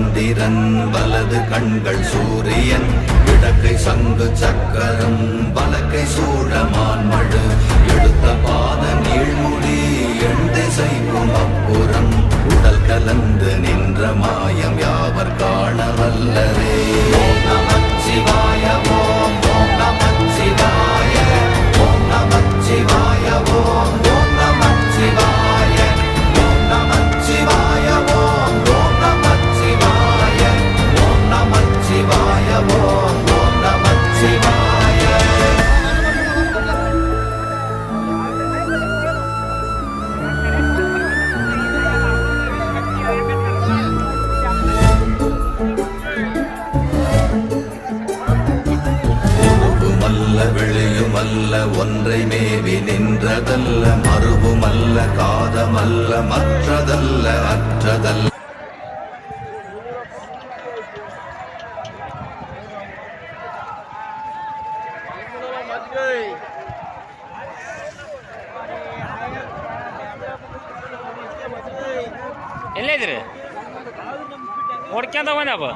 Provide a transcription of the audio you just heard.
சந்திரன் வலது கண்கள் சூரியன் இடக்கை சங்கு சக்கரம் வலக்கை சூழமான் மழு எடுத்த பாத நீழ்முடி எண் திசைக்கும் அப்புறம் உடல் கலந்து நின்ற மாயம் யாவர் காண வல்லரே. ஓம் நமச்சிவாய ஓம் ஓம் நமச்சிவாய ஓம் நமச்சிவாய ஓம் ஓம் நமச்சிவாய ஓம் நமச்சிவாய ஓம் ஓம் நமச்சிவாய ஓம் நமச்சிவாய ஓம் ஓம் நமச்சிவாய. வெளியுமல்ல ஒன்றை மேவி நின்றதல்ல மறுவுமல்ல காதமல்ல மற்றதல்ல அற்றதல்ல. ಎಲ್ಲಿದ್ರಿ ನೋಡ್ಕೊಂಡ ಬಂದಪ್ಪ